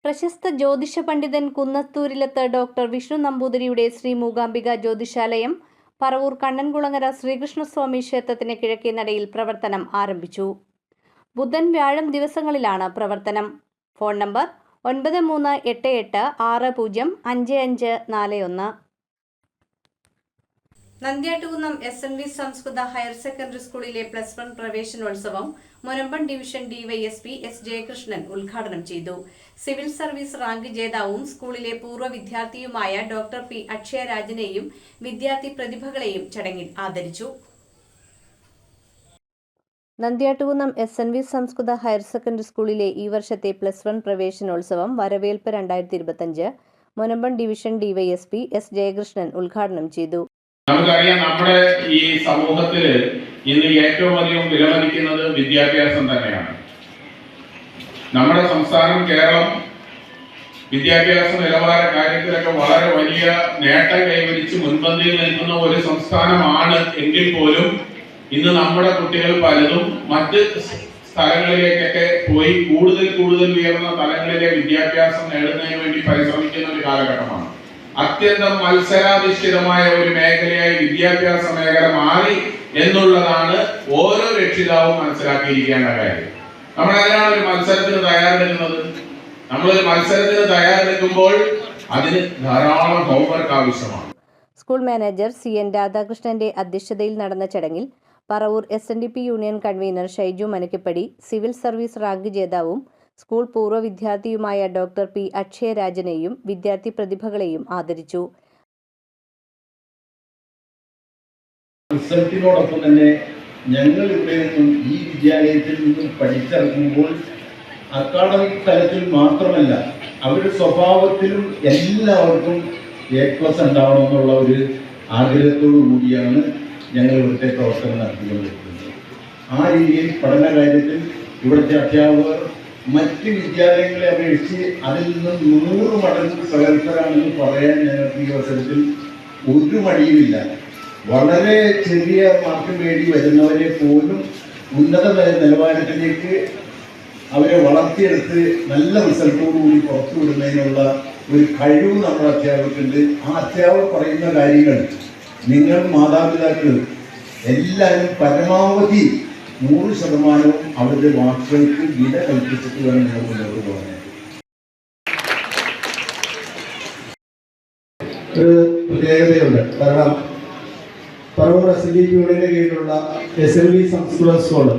പ്രശസ്ത ജ്യോതിഷ പണ്ഡിതൻ കുന്നത്തൂരിലത്ത് ഡോക്ടർ വിഷ്ണു നമ്പൂതിരിയുടെ ശ്രീ മൂകാംബിക ജ്യോതിശാലയം പറവൂർ കണ്ണൻകുളങ്ങര ശ്രീകൃഷ്ണസ്വാമി ക്ഷേത്രത്തിന് കിഴക്കേ നടയിൽ പ്രവർത്തനം ആരംഭിച്ചു. ബുധൻ വ്യാഴം ദിവസങ്ങളിലാണ് പ്രവർത്തനം. Phone number 9388605541. നന്ദ്യാട്ടുകുന്നം SNV സംസ്കൃത ഹയർ സെക്കൻഡറി സ്കൂളിലെ +1 പ്രവേശനോത്സവം Munambam division DYSP S Jayakrishnan ഉദ്ഘാടനം ചെയ്തു. സിവിൽ സർവീസ് റാങ്ക് ജേതാവും സ്കൂളിലെ പൂർവ്വ വിദ്യാർത്ഥിയുമായ ഡോക്ടർ P അക്ഷയരാജനെയും വിദ്യാർത്ഥി പ്രതിഭകളെയും ചടങ്ങിൽ ആദരിച്ചു. നന്ദ്യാട്ടുകുന്നം SNV സംസ്കൃത ഹയർ സെക്കൻഡറി സ്കൂളിലെ ഈ വർഷത്തെ +1 പ്രവേശനോത്സവം വരവേൽപ്പ് 2025 Munambam division DYSP S Jayakrishnan ഉദ്ഘാടനം ചെയ്തു. നമുക്കറിയാം, നമ്മുടെ ഈ സമൂഹത്തിൽ ഇന്ന് ഏറ്റവും അധികം വിലമതിക്കുന്നത് വിദ്യാഭ്യാസം തന്നെയാണ്. നമ്മുടെ സംസ്ഥാനം കേരളം വിദ്യാഭ്യാസ നിലവാര കാര്യത്തിലൊക്കെ വളരെ വലിയ നേട്ടം കൈവരിച്ച് മുൻപന്തിയിൽ നിൽക്കുന്ന ഒരു സംസ്ഥാനമാണ്. എങ്കിൽ പോലും ഇന്ന് നമ്മുടെ കുട്ടികൾ പലതും മറ്റ് സ്ഥലങ്ങളിലേക്കൊക്കെ പോയി കൂടുതൽ ഉയർന്ന തലങ്ങളിലെ വിദ്യാഭ്യാസം നേടുന്നതിന് വേണ്ടി പരിശ്രമിക്കുന്ന ഒരു കാലഘട്ടമാണ്. അത്യന്തം മത്സരാധിഷ്ഠിതമായ ഒരു മേഖലയായി വിദ്യാഭ്യാസ മേഖല മാറി എന്നുള്ളതാണ് ഓരോ രക്ഷിതാവും മനസ്സിലാക്കിയിരിക്കേണ്ട കാര്യം. നമ്മൾ അതിനാണ് ഒരു മത്സരത്തിന് തയ്യാറെടുക്കുന്നത്. നമ്മളൊരു മത്സരത്തിന് തയ്യാറെടുക്കുമ്പോൾ അതിന് ധാരാളം ഹോംവർക്ക് ആവശ്യമാണ്. സ്കൂൾ മാനേജർ CN രാധാകൃഷ്ണന്റെ അധ്യക്ഷതയിൽ നടന്ന ചടങ്ങിൽ Paravur SNDP union convener Shaiju Manakkappady, civil service rank ജേതാവും സ്കൂൾ പൂർവ്വ വിദ്യാർത്ഥിയുമായ ഡോക്ടർ P അക്ഷയരാജനെയും വിദ്യാർത്ഥി പ്രതിഭകളെയും ആദരിച്ചു. റിസൾട്ടിനോടൊപ്പം തന്നെ ഞങ്ങൾ ഇവിടെ നിന്നും ഈ വിദ്യാലയത്തിൽ നിന്നും പഠിച്ചിറങ്ങുമ്പോൾ അക്കാഡമിക് തലത്തിൽ മാത്രമല്ല അവരുടെ സ്വഭാവത്തിലും എല്ലാവർക്കും A+ ഉണ്ടാവണമെന്നുള്ള ഒരു ആഗ്രഹത്തോടു കൂടിയാണ് ഞങ്ങൾ ഇവിടുത്തെ പ്രവർത്തനം നടത്തിക്കൊണ്ടിരിക്കുന്നത്. ആ രീതിയിൽ പഠന കാര്യത്തിൽ ഇവിടുത്തെ അധ്യാപകർ മറ്റ് വിദ്യാലയങ്ങളെ അപേക്ഷിച്ച് അതിൽ നിന്നും 100 മടങ്ങ് പ്രഗത്ഭരാണെന്ന് പറയാൻ ഞങ്ങൾക്ക് ഈ അവസരത്തിൽ ഒരു മടിയുമില്ല. വളരെ ചെറിയ മാർക്ക് നേടി വരുന്നവരെ പോലും ഉന്നത നിലവാരത്തിലേക്ക് അവരെ വളർത്തിയെടുത്ത് നല്ല റിസൾട്ടോടുകൂടി പുറത്തു വിടുന്നതിനുള്ള ഒരു കഴിവ് നമ്മുടെ അധ്യാപകർക്കുണ്ട്. ആ അധ്യാപകർ പറയുന്ന കാര്യങ്ങൾ നിങ്ങൾ മാതാപിതാക്കൾ എല്ലാവരും പരമാവധി 100% അവരുടെ വാക്കുകൾക്ക് വില കൽപ്പിച്ചിട്ട് വേണം നിങ്ങൾ മുന്നോട്ട് പോകാൻ. ഒരു പ്രത്യേകതയുണ്ട്. കാരണം പറവൂർ SNDP യൂണിയന്റെ കീഴിലുള്ള SNV സംസ്കൃത സ്കൂള്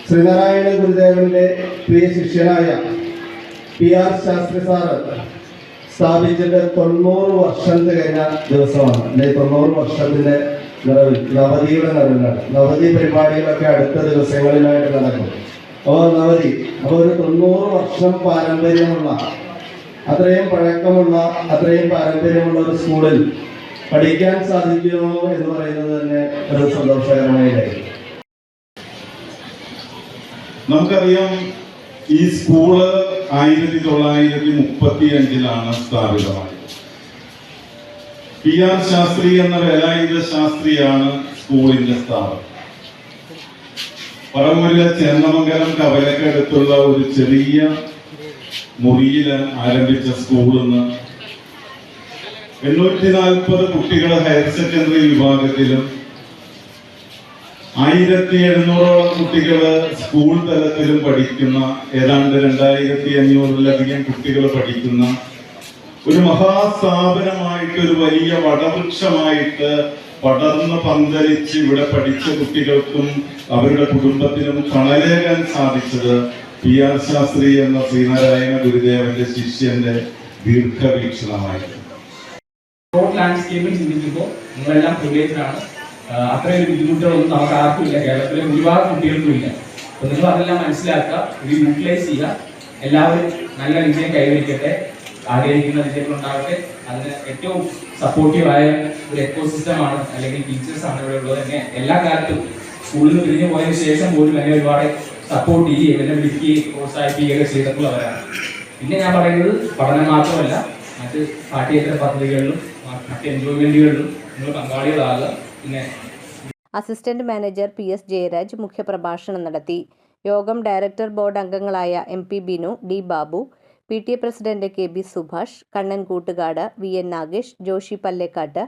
ശ്രീനാരായണ ഗുരുദേവന്റെ പ്രിയ ശിഷ്യനായ PR ശാസ്ത്രി സാറ് സ്ഥാപിച്ചിട്ട് 90 വർഷം തികഞ്ഞ ദിവസമാണ്. 90 വർഷത്തിന്റെ നിറവിൽ നവതിയുടെ നിറവിലാണ്. നവതി പരിപാടികളൊക്കെ അടുത്ത ദിവസങ്ങളിലായിട്ട് നടക്കും. അപ്പോൾ നവതി ഒരു 90 വർഷം പാരമ്പര്യമുള്ള അത്രയും പാരമ്പര്യമുള്ള ഒരു സ്കൂളിൽ പഠിക്കാൻ സാധിക്കുമോ എന്ന് പറയുന്നത് തന്നെ ഒരു സന്തോഷകരമായ കാര്യം. നമുക്കറിയാം, ഈ സ്കൂള് 1935 സ്ഥാപിതമായത്. PR ശാസ്ത്രി എന്ന വേലായുധ ശാസ്ത്രിയാണ് സ്കൂളിന്റെ സ്ഥാപനം. പറവൂരിലെ ചേന്നമംഗലം കവലക്കടുത്തുള്ള ഒരു ചെറിയ മുറിയിൽ ആരംഭിച്ച സ്കൂളിന്ന് 840 കുട്ടികൾ ഹയർ സെക്കൻഡറി വിഭാഗത്തിലും 1700ഓളം കുട്ടികൾ സ്കൂൾ തലത്തിലും പഠിക്കുന്ന, ഏതാണ്ട് 2500-ലധികം കുട്ടികൾ പഠിക്കുന്ന ഒരു മഹാസ്ഥാപനമായിട്ട്, ഒരു വലിയ വടവൃക്ഷമായിട്ട് പടർന്ന് പന്തലിച്ച് ഇവിടെ പഠിച്ച കുട്ടികൾക്കും അവരുടെ കുടുംബത്തിനും തണലേകാൻ സാധിച്ചത് PR ശാസ്ത്രി എന്ന ശ്രീനാരായണ ഗുരുദേവന്റെ ശിഷ്യന്റെ ദീർഘവീക്ഷണമായിരുന്നു. ലാൻഡ്സ്കേപ്പിൽ ചിന്തിക്കുമ്പോൾ നിങ്ങളെല്ലാം പ്രിവിലേജ്ഡാണ്. അത്രയും ഒരു ബുദ്ധിമുട്ടുകളൊന്നും നമുക്ക് ആർക്കും ഇല്ല. കേരളത്തിലെ ഒരുപാട് കുട്ടികൾക്കും ഇല്ല. അപ്പോൾ നിങ്ങൾ അതെല്ലാം മനസ്സിലാക്കുക, ഇത് യൂട്ടിലൈസ് ചെയ്യുക. എല്ലാവരും നല്ല വിജയം കൈവരിക്കട്ടെ, ആഗ്രഹിക്കുന്ന വിജയങ്ങളുണ്ടാവട്ടെ. അതിന് ഏറ്റവും സപ്പോർട്ടീവായ ഒരു എക്കോസിസ്റ്റമാണ് അല്ലെങ്കിൽ ടീച്ചേഴ്സാണ് ഇവിടെ ഉള്ളത്. തന്നെ എല്ലാ കാലത്തും സ്കൂളിൽ നിന്ന് പിരിഞ്ഞു പോയതിനു ശേഷം പോലും എന്നെ ഒരുപാട് സപ്പോർട്ട് ചെയ്യുകയും എന്നെ വിളിക്കുകയും പ്രോത്സാഹിപ്പിക്കുകയൊക്കെ ചെയ്തിട്ടുള്ളവരാണ്. പിന്നെ ഞാൻ പറയുന്നത് പഠനം മാത്രമല്ല, മറ്റ് പാഠ്യേതര പദ്ധതികളിലും മറ്റ് എൻജോയ്മെന്റുകളിലും നിങ്ങൾ പങ്കാളികളാകുക. പിന്നെ അസിസ്റ്റന്റ് മാനേജർ PS ജയരാജ് മുഖ്യപ്രഭാഷണം നടത്തി. യോഗം ഡയറക്ടർ ബോർഡ് അംഗങ്ങളായ MP Binu, D Babu, PTA president KB Subhash, Kannan Koottukad, VN Nagesh, Joshi Pallekkattu,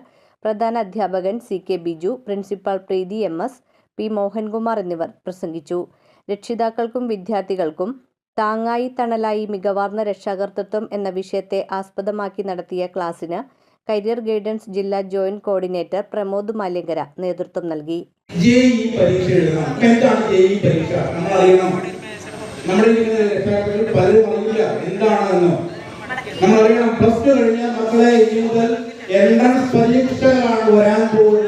പ്രധാന അധ്യാപകൻ CK Biju, principal Preethi MS, P Mohankumar എന്നിവർ പ്രസംഗിച്ചു. രക്ഷിതാക്കൾക്കും വിദ്യാർത്ഥികൾക്കും താങ്ങായി തണലായി മികവാർന്ന രക്ഷാകർതൃത്വം എന്ന വിഷയത്തെ ആസ്പദമാക്കി നടത്തിയ ക്ലാസിന് കരിയർ ഗൈഡൻസ് ജില്ലാ ജോയിന്റ് കോർഡിനേറ്റർ പ്രമോദ് മാലിങ്കര നേതൃത്വം നൽകി. പരീക്ഷ എഴുതണം. എന്താണ് പരീക്ഷ? നമ്മൾ അറിയണം. നമ്മുടെ പലരും അറിയില്ല എന്താണെന്ന്. നമ്മൾ അറിയണം. +2 കഴിഞ്ഞാൽ മക്കളെ ഇനി മുതൽ എൻട്രൻസ് പരീക്ഷകളാണ് വരാൻ പോകുന്നത്.